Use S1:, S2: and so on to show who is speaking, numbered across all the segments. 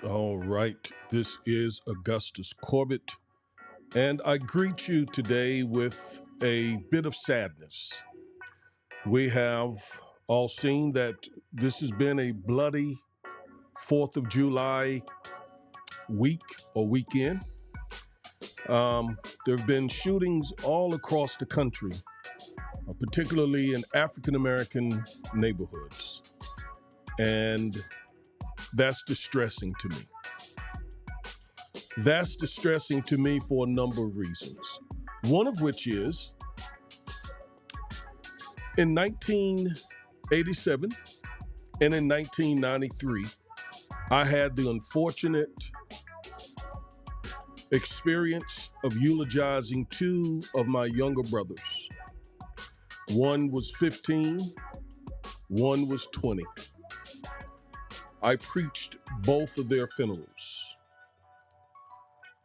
S1: All right. This is Augustus Corbett, and I greet you today with a bit of sadness. We have all seen that this has been a bloody 4th of July week or weekend. There have been shootings all across the country, particularly in African American neighborhoods, and that's distressing to me. That's distressing to me for a number of reasons. One of which is, in 1987 and in 1993, I had the unfortunate experience of eulogizing two of my younger brothers. One was 15, one was 20. I preached both of their funerals.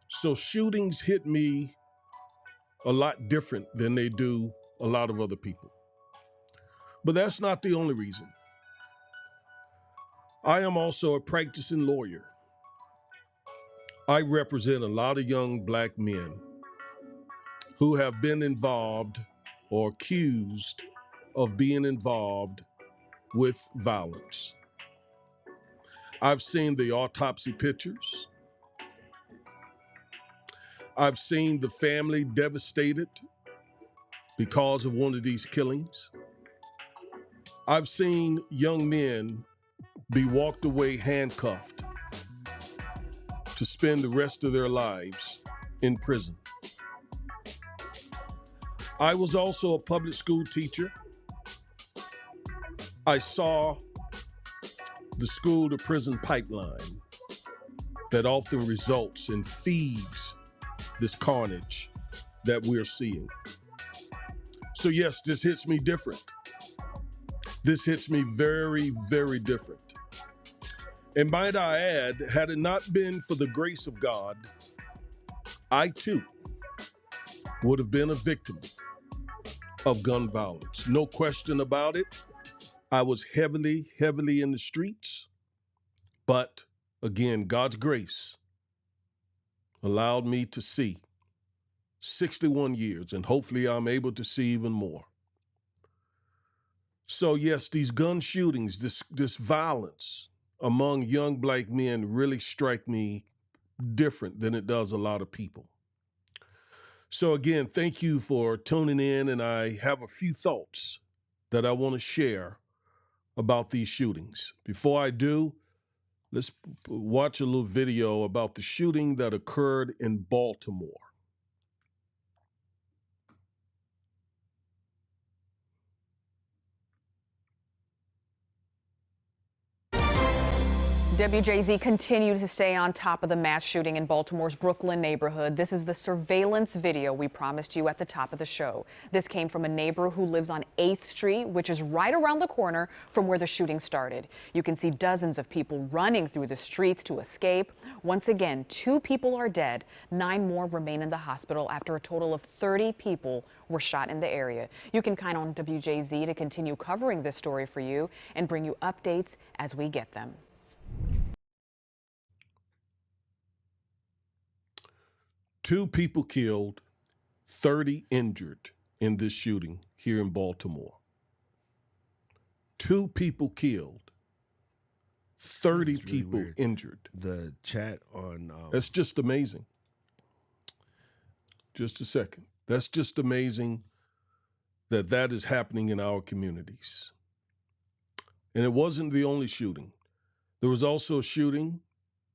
S1: So shootings hit me a lot different than they do a lot of other people. But that's not the only reason. I am also a practicing lawyer. I represent a lot of young Black men who have been involved or accused of being involved with violence. I've seen the autopsy pictures. I've seen the family devastated because of one of these killings. I've seen young men be walked away handcuffed to spend the rest of their lives in prison. I was also a public school teacher. I saw the school to prison pipeline that often results and feeds this carnage that we're seeing. So yes, this hits me different. This hits me very, very different. And might I add, had it not been for the grace of God, I too would have been a victim of gun violence. No question about it. I was heavily in the streets. But again, God's grace allowed me to see 61 years, and hopefully I'm able to see even more. So yes, these gun shootings, this violence among young black men really strike me different than it does a lot of people. So again, thank you for tuning in, and I have a few thoughts that I want to share about these shootings. Before I do, let's watch a little video about the shooting that occurred in Baltimore.
S2: WJZ continues to stay on top of the mass shooting in Baltimore's Brooklyn neighborhood. This is the surveillance video we promised you at the top of the show. This came from a neighbor who lives on 8th Street, which is right around the corner from where the shooting started. You can see dozens of people running through the streets to escape. Once again, 2 people are dead. 9 more remain in the hospital after a total of 30 people were shot in the area. You can count on WJZ to continue covering this story for you and bring you updates as we get them.
S1: 2 people killed, 30 injured in this shooting here in Baltimore. 2 people killed, 30
S3: It's really
S1: people
S3: weird.
S1: injured.
S3: The chat on
S1: That's just amazing. Just a second. That's just amazing that that is happening in our communities. And it wasn't the only shooting. There was also a shooting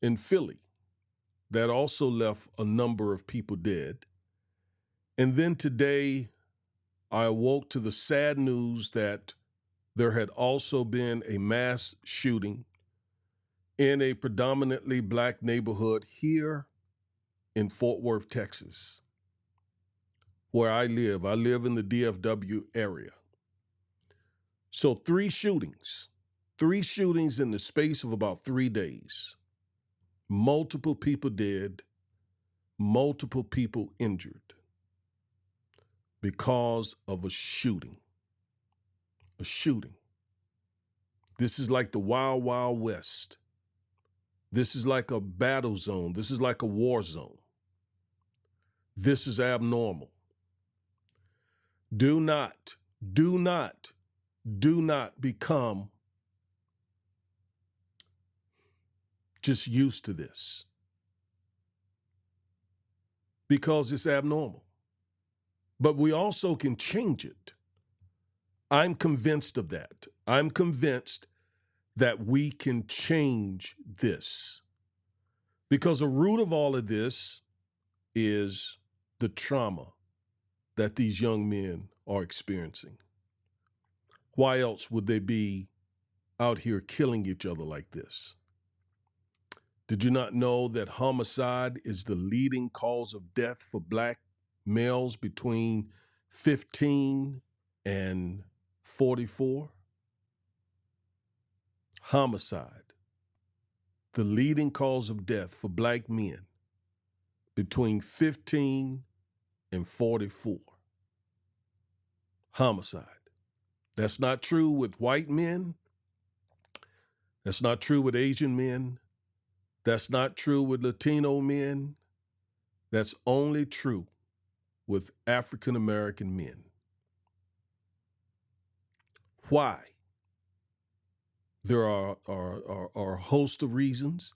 S1: in Philly that also left a number of people dead. And then today, I awoke to the sad news that there had also been a mass shooting in a predominantly black neighborhood here in Fort Worth, Texas, where I live. I live in the DFW area. So 3 shootings in the space of about 3 days. Multiple people dead, multiple people injured because of a shooting. A shooting. This is like the Wild Wild West. This is like a battle zone. This is like a war zone. This is abnormal. Do not become just used to this, because it's abnormal. But we also can change it. I'm convinced of that. I'm convinced that we can change this, because the root of all of this is the trauma that these young men are experiencing. Why else would they be out here killing each other like this? Did you not know that homicide is the leading cause of death for black males between 15 and 44? Homicide, the leading cause of death for black men between 15 and 44. Homicide. That's not true with white men. That's not true with Asian men. That's not true with Latino men. That's only true with African American men. Why? There are a host of reasons,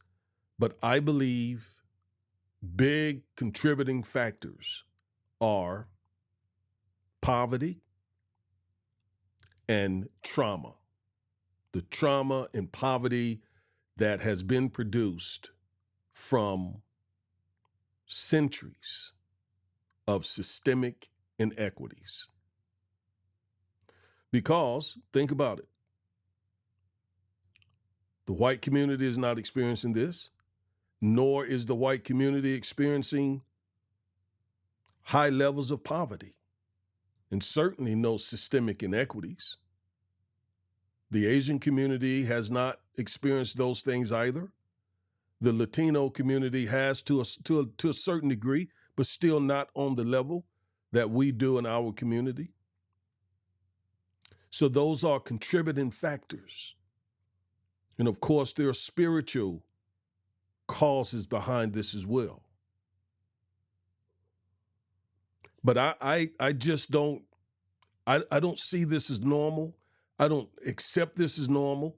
S1: but I believe big contributing factors are poverty and trauma. The trauma and poverty that has been produced from centuries of systemic inequities. Because, think about it, the white community is not experiencing this, nor is the white community experiencing high levels of poverty, and certainly no systemic inequities. The Asian community has not experienced those things either. The Latino community has to a certain degree, but still not on the level that we do in our community. So those are contributing factors. And of course, there are spiritual causes behind this as well. But I just don't, I don't see this as normal. I don't accept this as normal.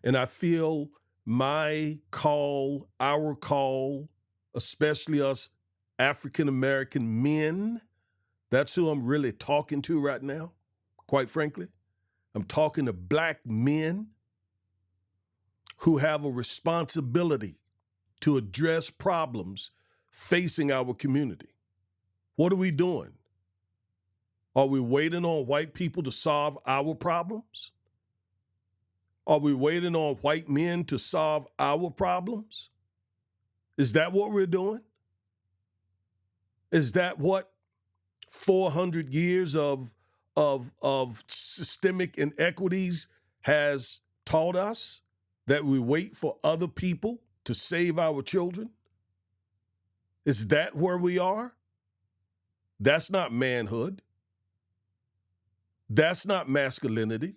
S1: And I feel my call, our call, especially us African American men, that's who I'm really talking to right now, quite frankly. I'm talking to black men who have a responsibility to address problems facing our community. What are we doing? Are we waiting on white people to solve our problems? Are we waiting on white men to solve our problems? Is that what we're doing? Is that what 400 years of systemic inequities has taught us? That we wait for other people to save our children? Is that where we are? That's not manhood. That's not masculinity.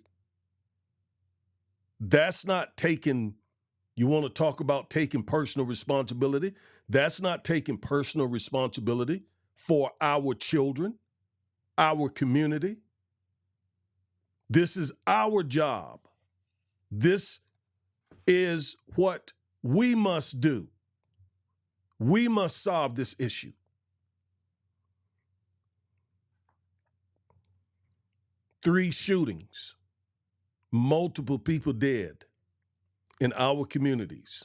S1: That's not taking, you want to talk about taking personal responsibility? That's not taking personal responsibility for our children, our community. This is our job. This is what we must do. We must solve this issue. Three shootings, multiple people dead in our communities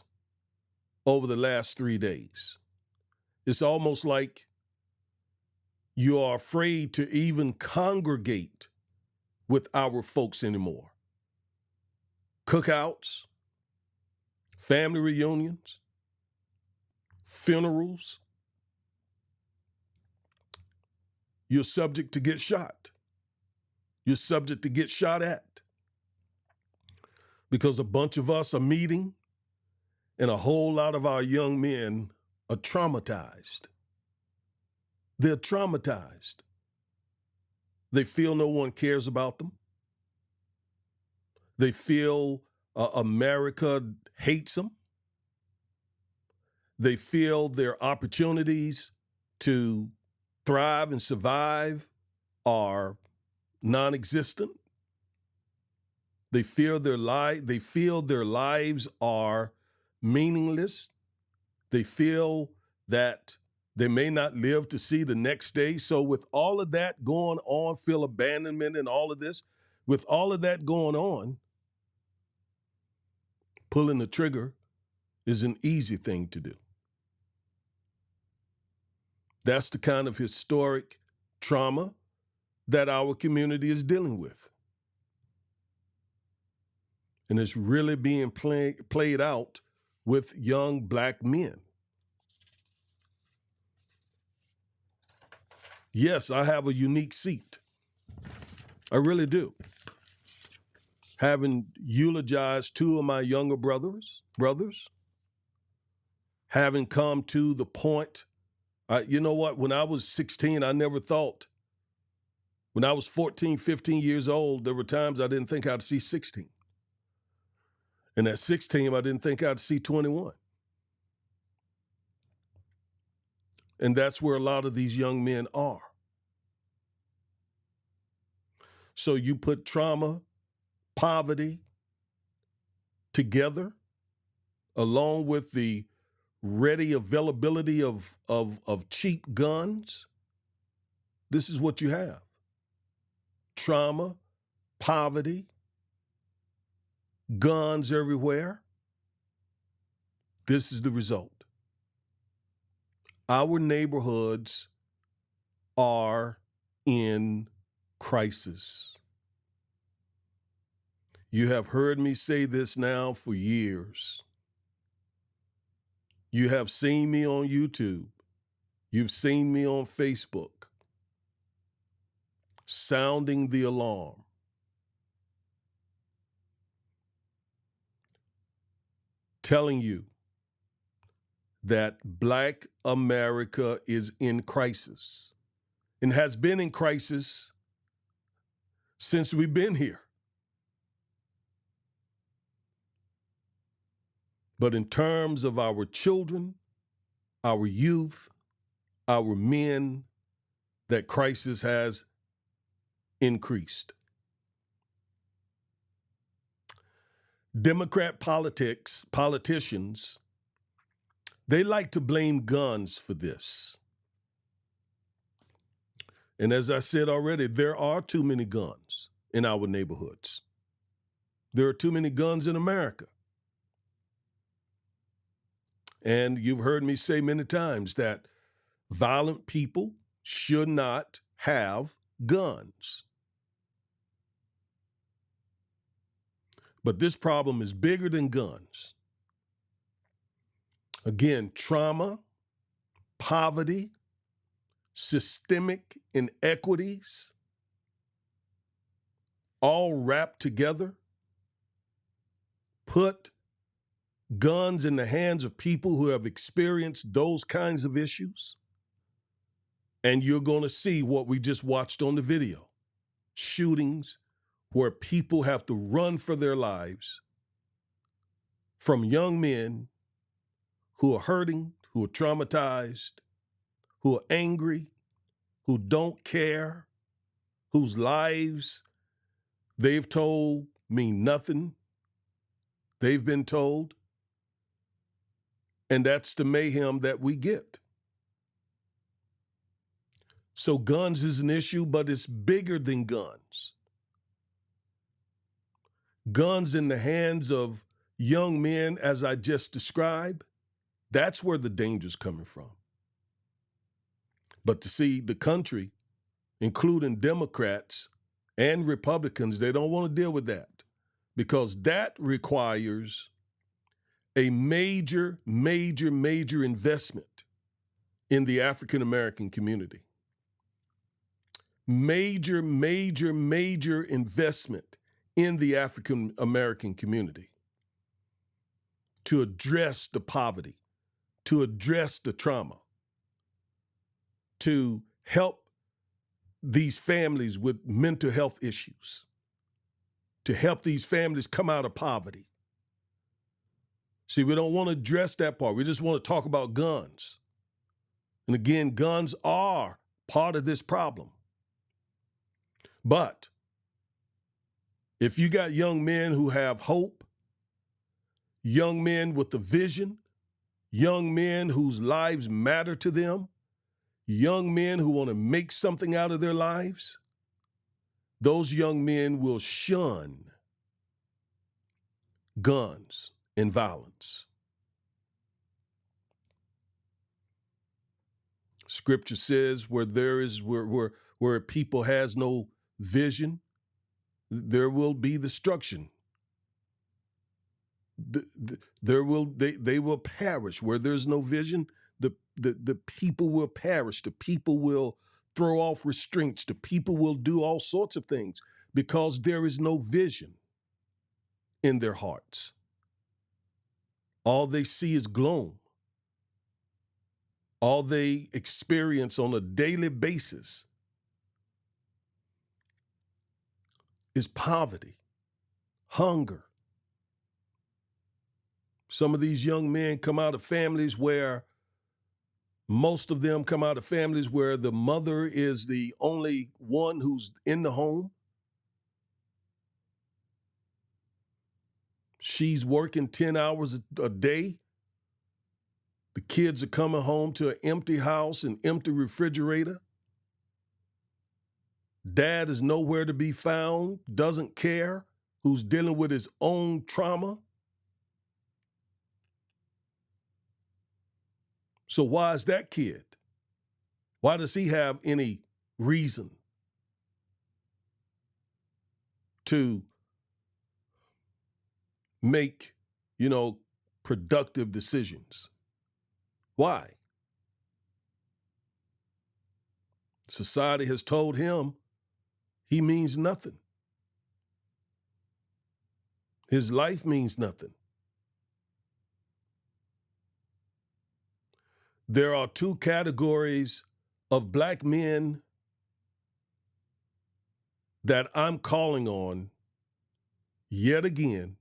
S1: over the last 3 days. It's almost like you are afraid to even congregate with our folks anymore. Cookouts, family reunions, funerals. You're subject to get shot. You're subject to get shot at because a bunch of us are meeting and a whole lot of our young men are traumatized. They're traumatized. They feel no one cares about them. They feel America hates them. They feel their opportunities to thrive and survive are non-existent. They feel their lives are meaningless. They feel that they may not live to see the next day. So with all of that going on, feel abandonment and all of this, with all of that going on, pulling the trigger is an easy thing to do. That's the kind of historic trauma that our community is dealing with. And it's really being played out with young black men. Yes, I have a unique seat. I really do. Having eulogized two of my younger brothers, having come to the point, you know what, when I was 16, I never thought, when I was 14, 15 years old, there were times I didn't think I'd see 16. And at 16, I didn't think I'd see 21. And that's where a lot of these young men are. So you put trauma, poverty together, along with the ready availability of cheap guns. This is what you have. Trauma, poverty, guns everywhere. This is the result. Our neighborhoods are in crisis. You have heard me say this now for years. You have seen me on YouTube. You've seen me on Facebook sounding the alarm. Telling you that Black America is in crisis and has been in crisis since we've been here. But in terms of our children, our youth, our men, that crisis has increased. Democrat politicians, they like to blame guns for this. And as I said already, there are too many guns in our neighborhoods. There are too many guns in America. And you've heard me say many times that violent people should not have guns. But this problem is bigger than guns. Again, trauma, poverty, systemic inequities, all wrapped together, put guns in the hands of people who have experienced those kinds of issues, and you're going to see what we just watched on the video. Shootings where people have to run for their lives from young men who are hurting, who are traumatized, who are angry, who don't care, whose lives they've told mean nothing. They've been told. And that's the mayhem that we get. So guns is an issue, but it's bigger than guns. Guns in the hands of young men, as I just described, that's where the danger's coming from. But to see the country, including Democrats and Republicans, they don't want to deal with that because that requires a major, major, major investment in the African American community. Major, major, major investment in the African American community to address the poverty, to address the trauma, to help these families with mental health issues, to help these families come out of poverty. See, we don't want to address that part. We just want to talk about guns. And again, guns are part of this problem. But if you got young men who have hope, young men with a vision, young men whose lives matter to them, young men who want to make something out of their lives, those young men will shun guns and violence. Scripture says where people has no vision, there will be destruction. They will perish. Where there's no vision, the people will perish. The people will throw off restraints. The people will do all sorts of things because there is no vision in their hearts. All they see is gloom. All they experience on a daily basis is poverty, hunger. Some of these young men come out of families where most of them come out of families where the mother is the only one who's in the home. She's working 10 hours a day. The kids are coming home to an empty house, an empty refrigerator. Dad is nowhere to be found, doesn't care, who's dealing with his own trauma. So why is that kid? Why does he have any reason to make, productive decisions? Why? Society has told him he means nothing. His life means nothing. There are two categories of black men that I'm calling on yet again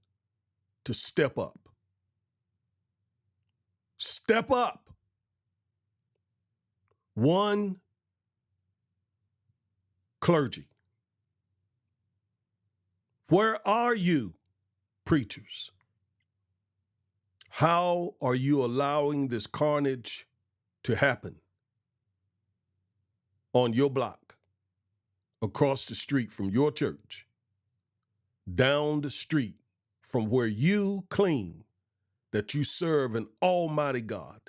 S1: to step up. Step up. One, clergy. Where are you? preachers? How are you allowing this carnage to happen on your block, across the street from your church, down the street from where you claim that you serve an almighty God?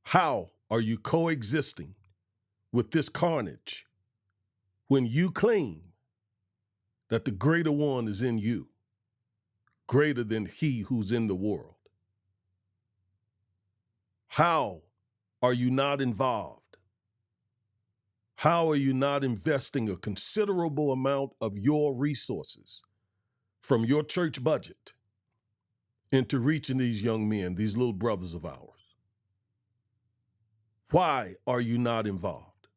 S1: How are you coexisting with this carnage when you claim that the greater one is in you, greater than he who's in the world? How are you not involved? How are you not investing a considerable amount of your resources from your church budget into reaching these young men, these little brothers of ours? Why are you not involved?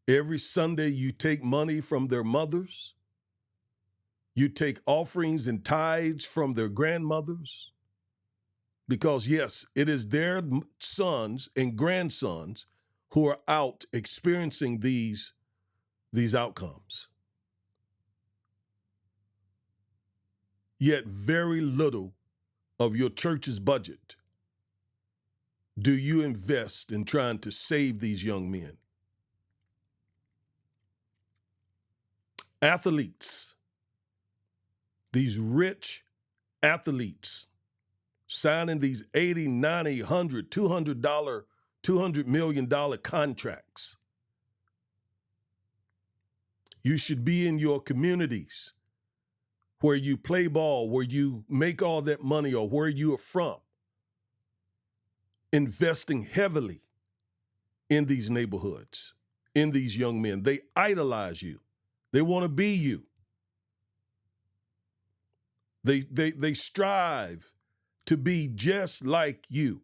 S1: Every Sunday you take money from their mothers. You take offerings and tithes from their grandmothers. Because yes, it is their sons and grandsons who are out experiencing these outcomes. Yet very little of your church's budget do you invest in trying to save these young men. Athletes, these rich athletes, signing these $80, $90, $100, $200 million contracts. You should be in your communities where you play ball, where you make all that money, or where you are from, investing heavily in these neighborhoods, in these young men. They idolize you. They want to be you. They strive to be just like you.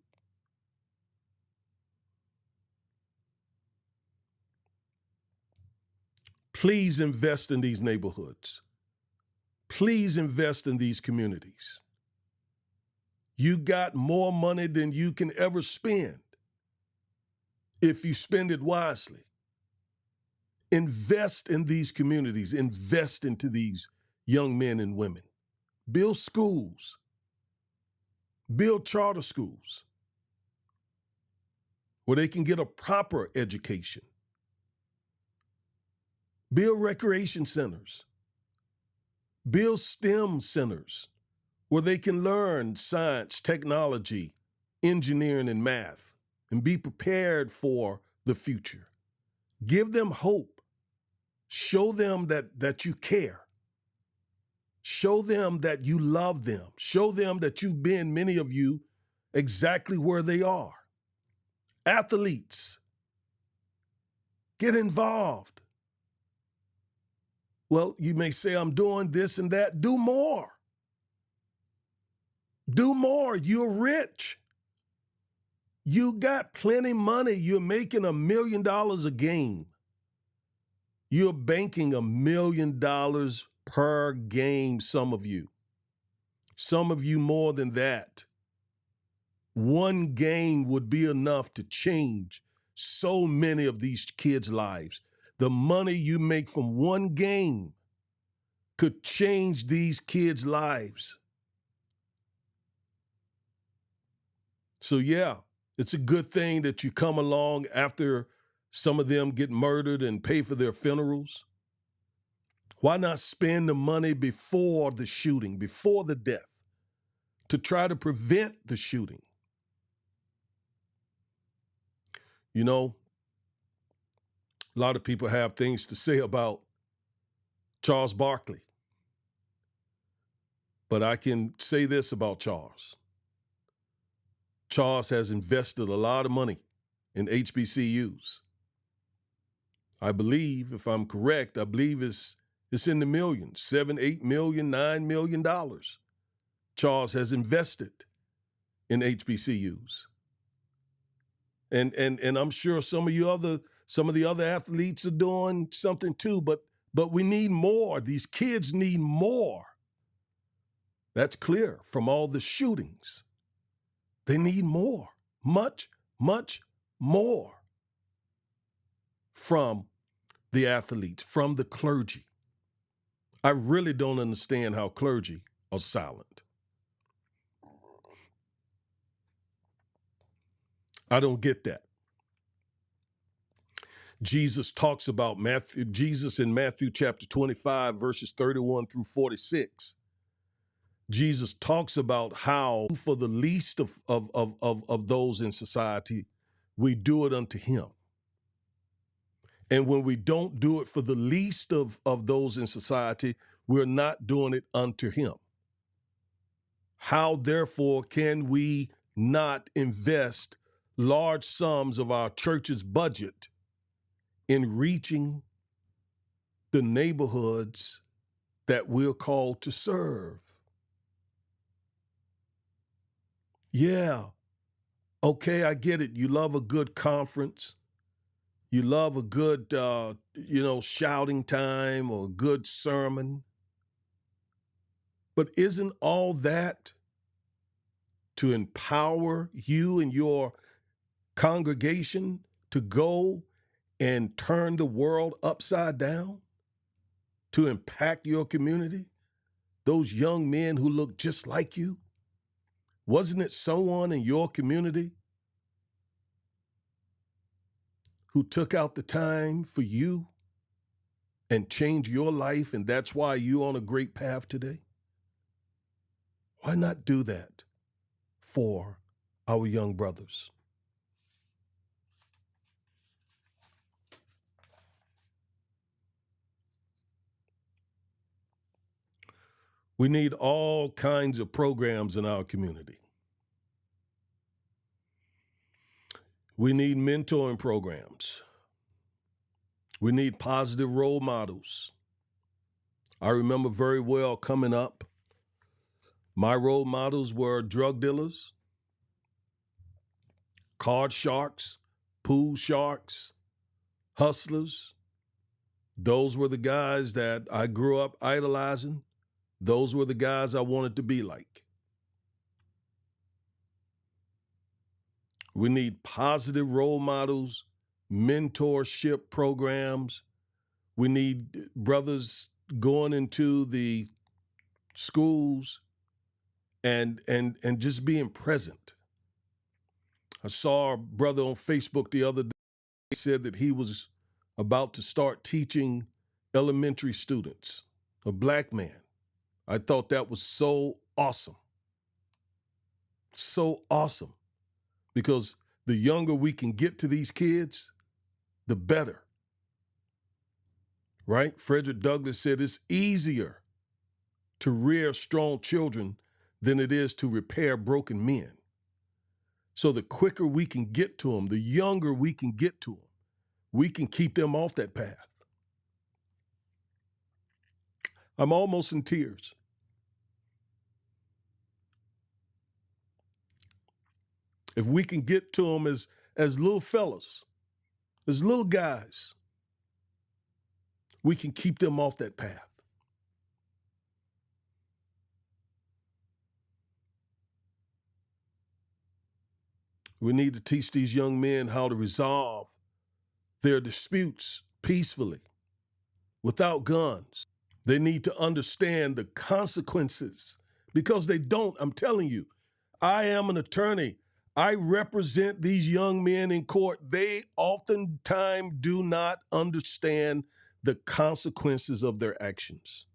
S1: Please invest in these neighborhoods. Please invest in these communities. You got more money than you can ever spend if you spend it wisely. Invest in these communities. Invest into these young men and women. Build schools. Build charter schools where they can get a proper education. Build recreation centers. Build STEM centers where they can learn science, technology, engineering, and math, and be prepared for the future. Give them hope. Show them that you care. Show them that you love them. Show them that you've been, many of you, exactly where they are. Athletes, get involved. Well, you may say, I'm doing this and that. Do more. Do more. You're rich. You got plenty money. You're making $1 million a game. You're banking $1 million per game, some of you. Some of you more than that. One game would be enough to change so many of these kids' lives. The money you make from one game could change these kids' lives. So yeah, it's a good thing that you come along after some of them get murdered and pay for their funerals. Why not spend the money before the shooting, before the death, to try to prevent the shooting? You know, a lot of people have things to say about Charles Barkley. But I can say this about Charles. Charles has invested a lot of money in HBCUs. I believe, if I'm correct, I believe it's in the millions, $7, $8 million, $9 million. Charles has invested in HBCUs. And I'm sure some of the other athletes are doing something too, but we need more. These kids need more. That's clear from all the shootings. They need more, much, much more from the athletes, from the clergy. I really don't understand how clergy are silent. I don't get that. Jesus in Matthew chapter 25, verses 31 through 46. Jesus talks about how for the least of those in society, we do it unto him. And when we don't do it for the least of those in society, we're not doing it unto him. How, therefore, can we not invest large sums of our church's budget in reaching the neighborhoods that we're called to serve? Yeah, okay, I get it. You love a good conference. You love a good, shouting time or a good sermon. But isn't all that to empower you and your congregation to go and turn the world upside down, to impact your community? Those young men who look just like you? Wasn't it someone in your community who took out the time for you and changed your life, and that's why you're on a great path today? Why not do that for our young brothers? We need all kinds of programs in our community. We need mentoring programs. We need positive role models. I remember very well coming up, my role models were drug dealers, card sharks, pool sharks, hustlers. Those were the guys that I grew up idolizing. Those were the guys I wanted to be like. We need positive role models, mentorship programs. We need brothers going into the schools and just being present. I saw a brother on Facebook the other day said that he was about to start teaching elementary students, a black man. I thought that was so awesome. So awesome. Because the younger we can get to these kids, the better. Right? Frederick Douglass said it's easier to rear strong children than it is to repair broken men. So the quicker we can get to them, the younger we can get to them, we can keep them off that path. I'm almost in tears. If we can get to them as little fellas, as little guys, we can keep them off that path. We need to teach these young men how to resolve their disputes peacefully, without guns. They need to understand the consequences because they don't. I'm telling you, I am an attorney. I represent these young men in court. They oftentimes do not understand the consequences of their actions.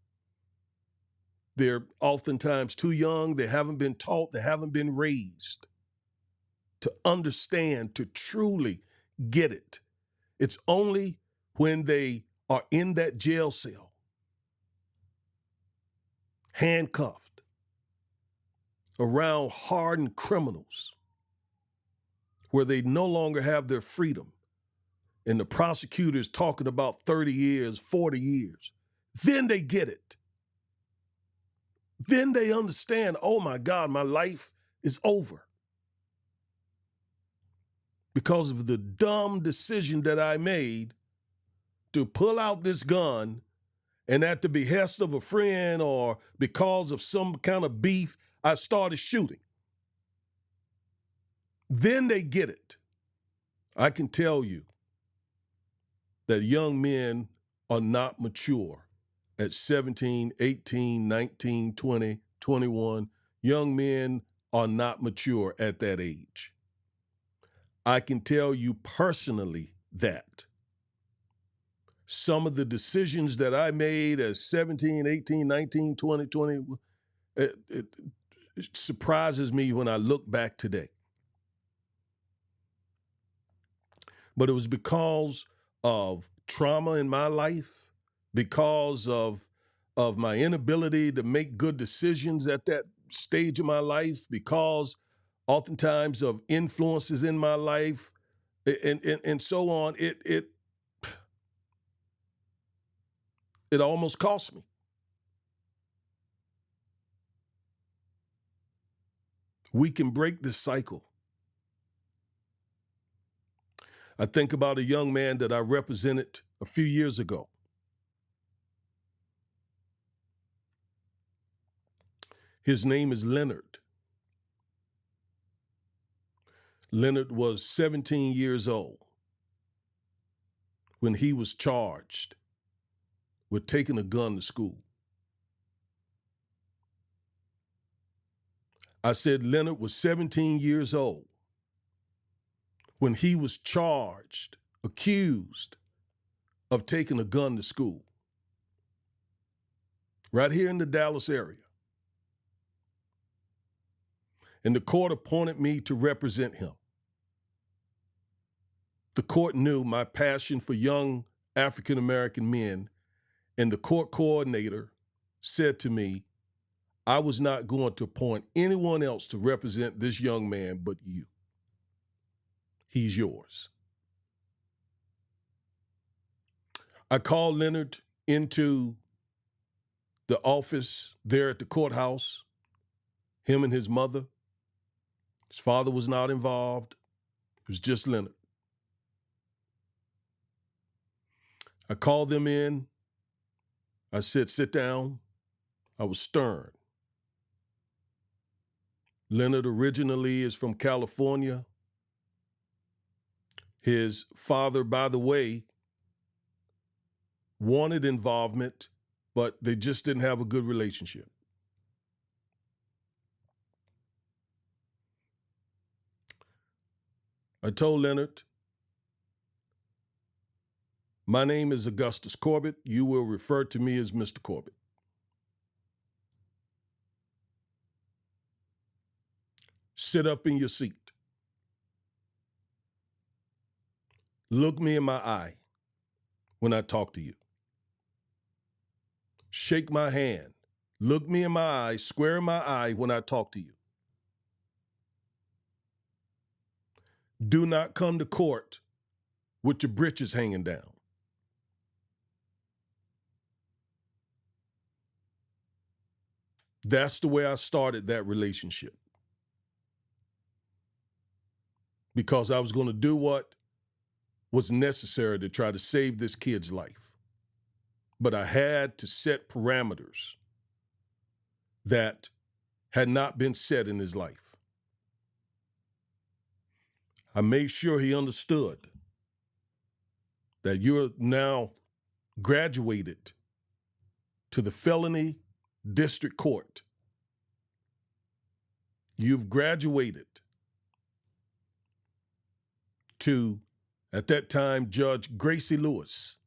S1: They're oftentimes too young. They haven't been taught. They haven't been raised to understand, to truly get it. It's only when they are in that jail cell, handcuffed, around hardened criminals, where they no longer have their freedom, and the prosecutor's talking about 30 years, 40 years, then they get it. Then they understand, oh my God, my life is over because of the dumb decision that I made to pull out this gun, and at the behest of a friend or because of some kind of beef, I started shooting. Then they get it. I can tell you that young men are not mature at 17, 18, 19, 20, 21. Young men are not mature at that age. I can tell you personally that some of the decisions that I made as 17, 18, 19, 20, 20, it surprises me when I look back today. But it was because of trauma in my life, because of my inability to make good decisions at that stage of my life, because oftentimes of influences in my life, and so on. It almost cost me. We can break this cycle. I think about a young man that I represented a few years ago. His name is Leonard. Leonard was 17 years old when he was charged with taking a gun to school. I said Leonard was 17 years old when he was charged, accused of taking a gun to school, right here in the Dallas area. And the court appointed me to represent him. The court knew my passion for young African-American men, and the court coordinator said to me, I was not going to appoint anyone else to represent this young man but you. He's yours. I called Leonard into the office there at the courthouse, him and his mother. His father was not involved. It was just Leonard. I called them in. I said, sit down. I was stern. Leonard originally is from California. His father, by the way, wanted involvement, but they just didn't have a good relationship. I told Leonard, my name is Augustus Corbett. You will refer to me as Mr. Corbett. Sit up in your seat. Look me in my eye when I talk to you. Shake my hand. Look me in my eye, square in my eye when I talk to you. Do not come to court with your britches hanging down. That's the way I started that relationship. Because I was going to do what was necessary to try to save this kid's life. But I had to set parameters that had not been set in his life. I made sure he understood that you're now graduated to the felony district court. You've graduated to, at that time, Judge Gracie Lewis,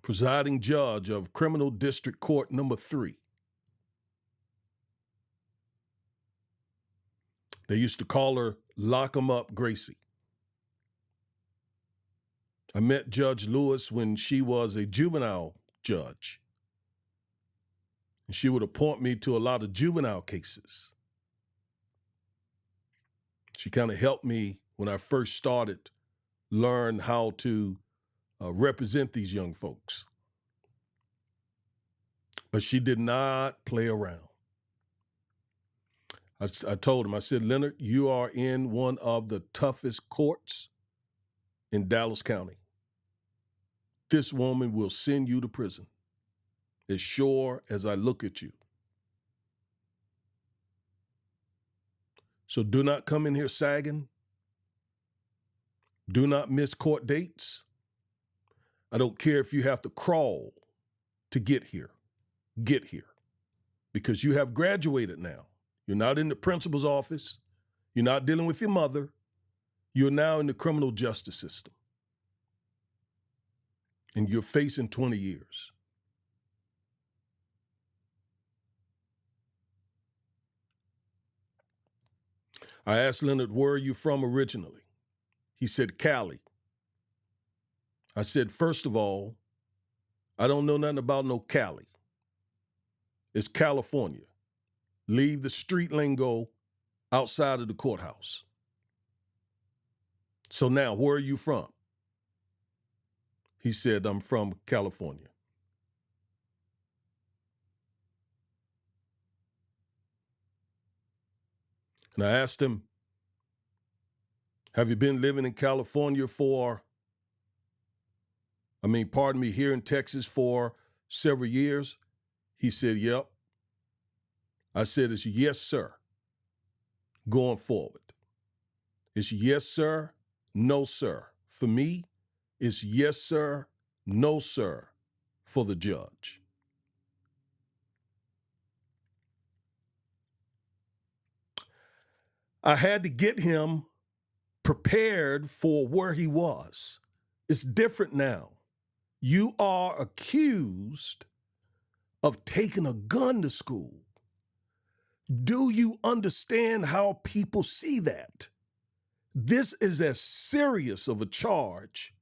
S1: presiding judge of Criminal District Court number 3. They used to call her Lock 'em Up Gracie. I met Judge Lewis when she was a juvenile judge. And she would appoint me to a lot of juvenile cases. She kind of helped me when I first started learn how to represent these young folks. But she did not play around. I told him, I said, Leonard, you are in one of the toughest courts in Dallas County. This woman will send you to prison as sure as I look at you. So do not come in here sagging. Do not miss court dates. I don't care if you have to crawl to get here. Get here. Because you have graduated now. You're not in the principal's office. You're not dealing with your mother. You're now in the criminal justice system. And you're facing 20 years. I asked Leonard, where are you from originally? He said, Cali. I said, first of all, I don't know nothing about no Cali. It's California. Leave the street lingo outside of the courthouse. So now, where are you from? He said, I'm from California. And I asked him, have you been living in California here in Texas for several years? He said, yep. I said, it's yes, sir, going forward. It's yes, sir, no, sir. For me, it's yes, sir, no, sir, for the judge. I had to get him prepared for where he was. It's different now. You are accused of taking a gun to school. Do you understand how people see that? This is as serious of a charge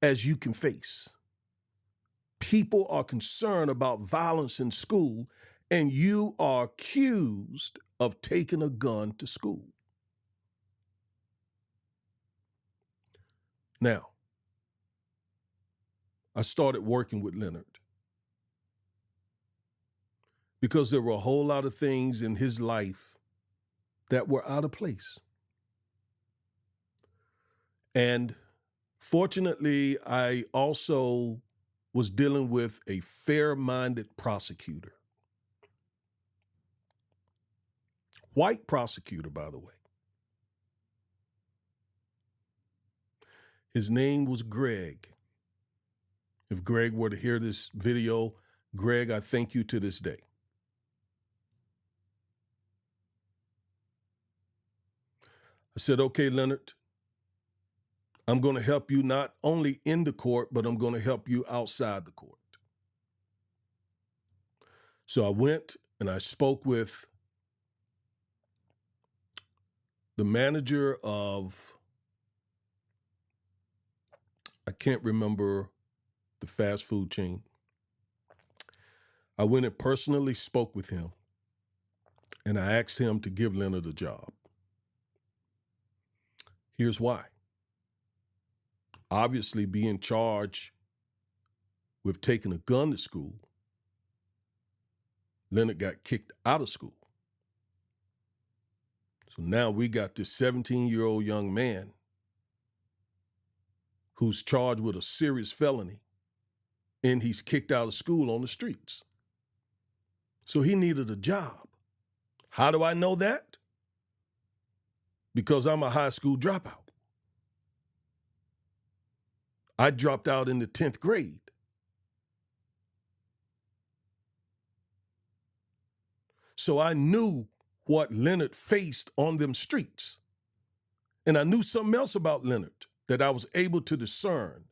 S1: as you can face. People are concerned about violence in school, and you are accused of taking a gun to school. Now, I started working with Leonard because there were a whole lot of things in his life that were out of place. And fortunately, I also was dealing with a fair-minded prosecutor. White prosecutor, by the way. His name was Greg. If Greg were to hear this video, Greg, I thank you to this day. I said, okay, Leonard, I'm going to help you not only in the court, but I'm going to help you outside the court. So I went and I spoke with the manager of, I can't remember the fast food chain. I went and personally spoke with him, and I asked him to give Leonard a job. Here's why. Obviously, being charged with taking a gun to school, Leonard got kicked out of school. So now we got this 17-year-old young man who's charged with a serious felony, and he's kicked out of school on the streets. So he needed a job. How do I know that? Because I'm a high school dropout. I dropped out in the 10th grade. So I knew what Leonard faced on them streets. And I knew something else about Leonard that I was able to discern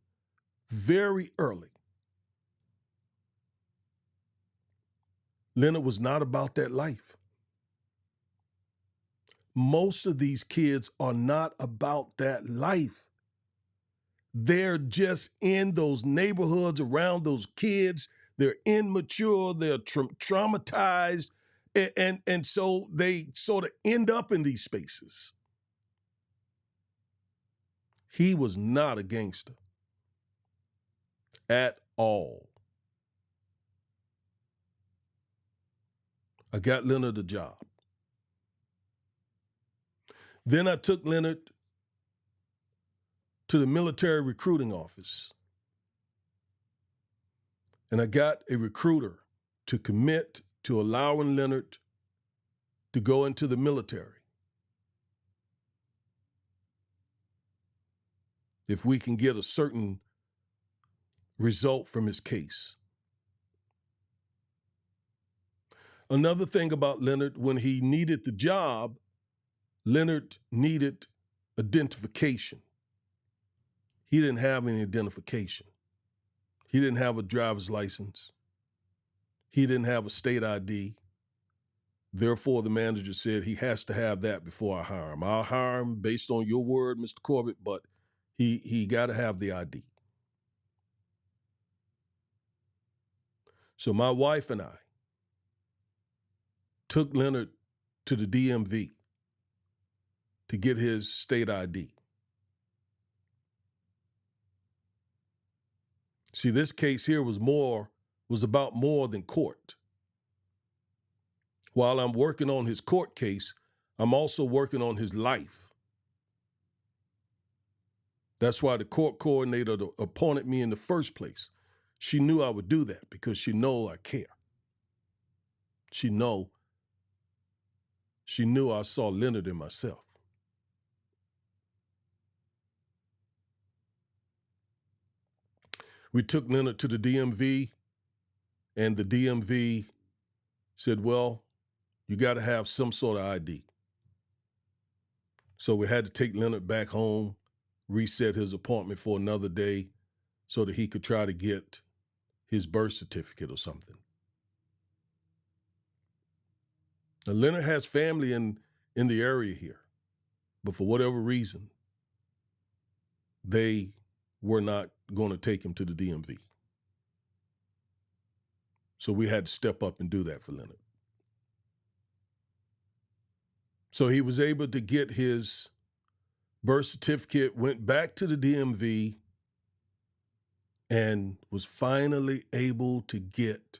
S1: very early. Leonard was not about that life. Most of these kids are not about that life. They're just in those neighborhoods around those kids. They're immature, they're traumatized, and so they sort of end up in these spaces. He was not a gangster at all. I got Leonard a job. Then I took Leonard to the military recruiting office. And I got a recruiter to commit to allowing Leonard to go into the military. If we can get a certain result from his case. Another thing about Leonard, when he needed the job, Leonard needed identification. He didn't have any identification. He didn't have a driver's license. He didn't have a state ID. Therefore, the manager said he has to have that before I hire him. I'll hire him based on your word, Mr. Corbett, but he got to have the ID. So my wife and I took Leonard to the DMV to get his state ID. See, this case here was about more than court. While I'm working on his court case, I'm also working on his life. That's why the court coordinator appointed me in the first place. She knew I would do that because she knows I care. She knew I saw Leonard in myself. We took Leonard to the DMV, and the DMV said, well, you got to have some sort of ID. So we had to take Leonard back home, reset his appointment for another day so that he could try to get his birth certificate or something. Now, Leonard has family in the area here, but for whatever reason, they were not going to take him to the DMV. So we had to step up and do that for Leonard. So he was able to get his birth certificate, went back to the DMV, and was finally able to get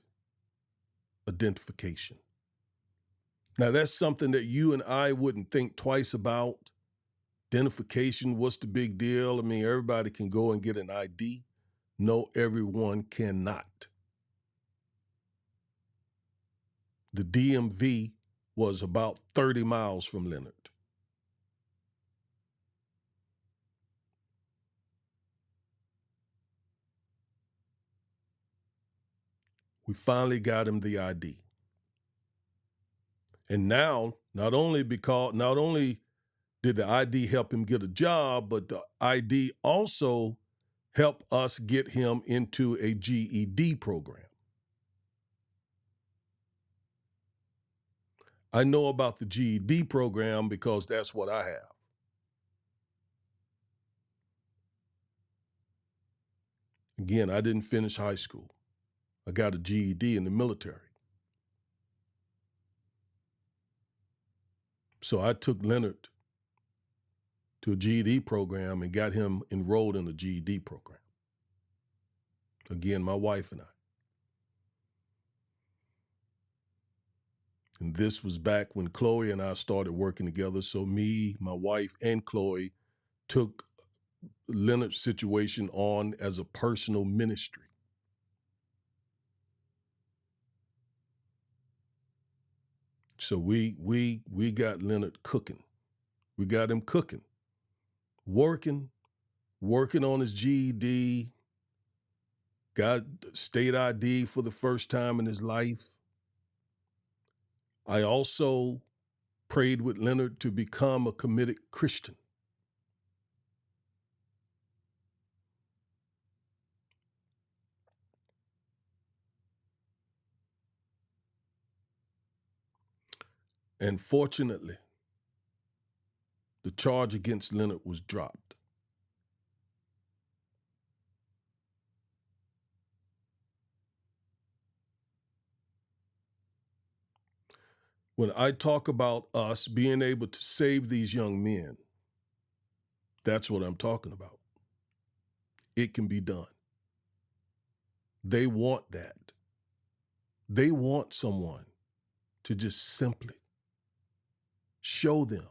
S1: identification. Now, that's something that you and I wouldn't think twice about. Identification, what's the big deal? I mean, everybody can go and get an ID. No, everyone cannot. The DMV was about 30 miles from Leonard. We finally got him the ID. And now, not only did the ID help him get a job, but the ID also helped us get him into a GED program. I know about the GED program because that's what I have. Again, I didn't finish high school. I got a GED in the military. So I took Leonard to a GED program and got him enrolled in a GED program. Again, my wife and I. And this was back when Chloe and I started working together. So me, my wife, and Chloe took Leonard's situation on as a personal ministry. So we got Leonard cooking. We got him cooking, working on his GED, got state ID for the first time in his life. I also prayed with Leonard to become a committed Christian. And fortunately, the charge against Leonard was dropped. When I talk about us being able to save these young men, that's what I'm talking about. It can be done. They want that. They want someone to just simply show them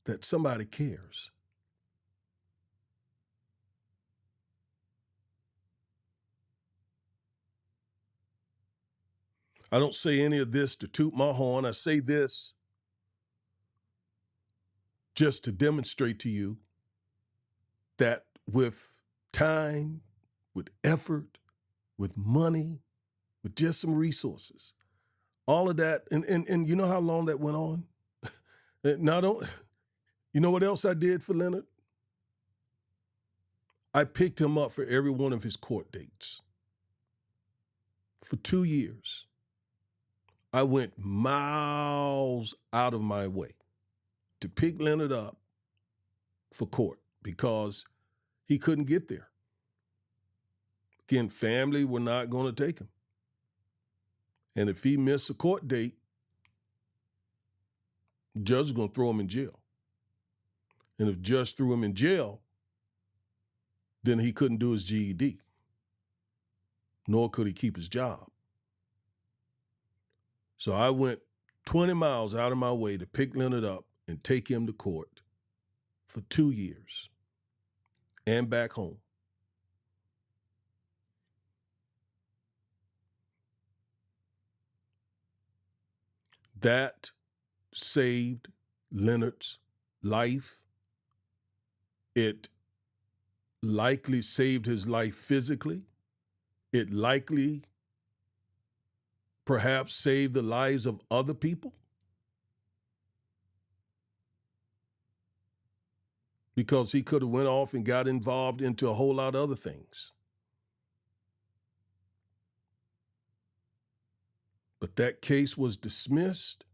S1: that somebody cares. I don't say any of this to toot my horn. I say this just to demonstrate to you that with time, with effort, with money, with just some resources. All of that, and you know how long that went on? You know what else I did for Leonard? I picked him up for every one of his court dates. For 2 years, I went miles out of my way to pick Leonard up for court because he couldn't get there. Again, family were not going to take him. And if he missed a court date, the judge was going to throw him in jail. And if the judge threw him in jail, then he couldn't do his GED, nor could he keep his job. So I went 20 miles out of my way to pick Leonard up and take him to court for 2 years and back home. That saved Leonard's life. It likely saved his life physically. It likely perhaps saved the lives of other people. Because he could have went off and got involved into a whole lot of other things. But that case was dismissed,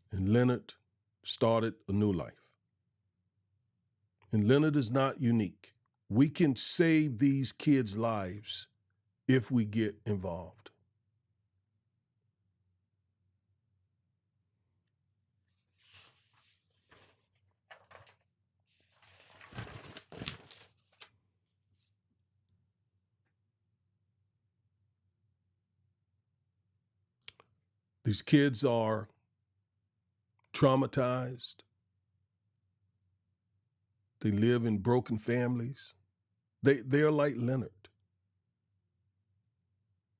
S1: and Leonard started a new life. And Leonard is not unique. We can save these kids' lives if we get involved. These kids are traumatized. They live in broken families. They are like Leonard.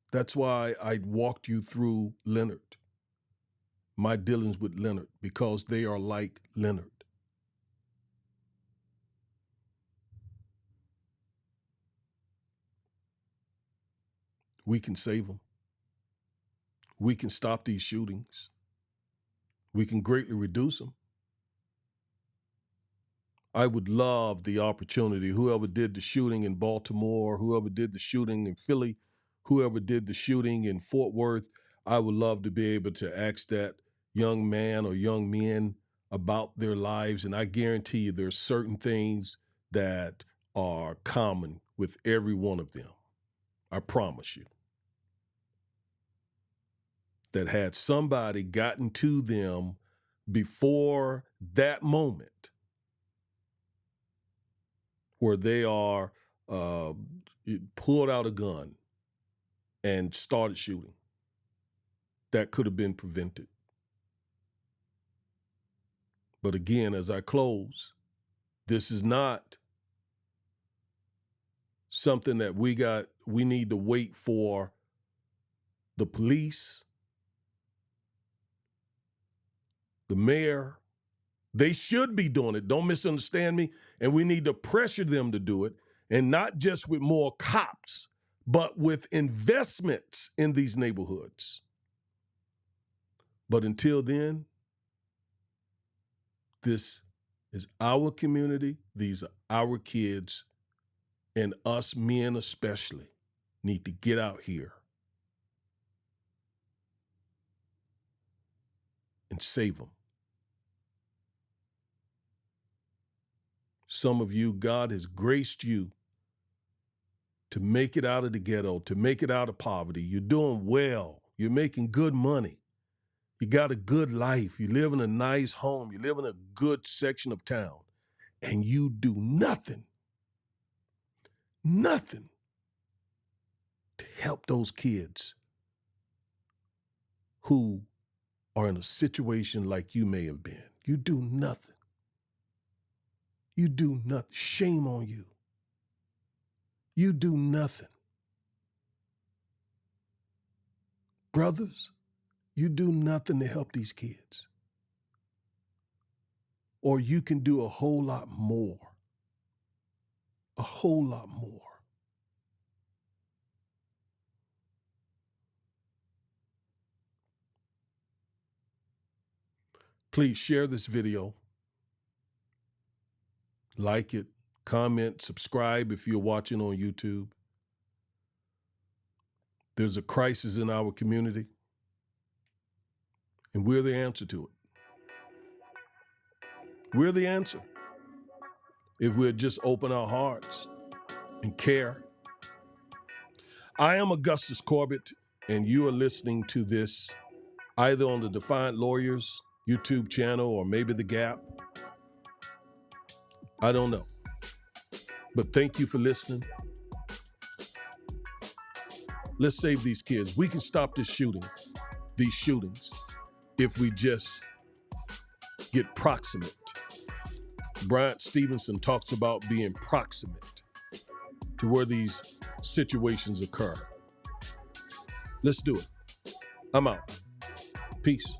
S1: That's why I walked you through Leonard, my dealings with Leonard, because they are like Leonard. We can save them. We can stop these shootings. We can greatly reduce them. I would love the opportunity, whoever did the shooting in Baltimore, whoever did the shooting in Philly, whoever did the shooting in Fort Worth, I would love to be able to ask that young man or young men about their lives. And I guarantee you there's certain things that are common with every one of them. I promise you. That had somebody gotten to them before that moment where they are pulled out a gun and started shooting, that could have been prevented. But again, as I close, this is not something that we need to wait for the police, the mayor. They should be doing it. Don't misunderstand me. And we need to pressure them to do it. And not just with more cops, but with investments in these neighborhoods. But until then, this is our community. These are our kids. And us men especially need to get out here and save them. Some of you, God has graced you to make it out of the ghetto, to make it out of poverty. You're doing well. You're making good money. You got a good life. You live in a nice home. You live in a good section of town. And you do nothing to help those kids who are in a situation like you may have been. You do nothing. You do nothing. Shame on you. You do nothing. Brothers, you do nothing to help these kids. Or you can do a whole lot more. a whole lot more. Please share this video, like it, comment, subscribe if you're watching on YouTube. There's a crisis in our community, and we're the answer to it. We're the answer. If we'll just open our hearts and care. I am Augustus Corbett, and you are listening to this either on the Defiant Lawyers YouTube channel or maybe The Gap. I don't know. But thank you for listening. Let's save these kids. We can stop these shootings, if we just get proximate. Bryant Stevenson talks about being proximate to where these situations occur. Let's do it. I'm out. Peace.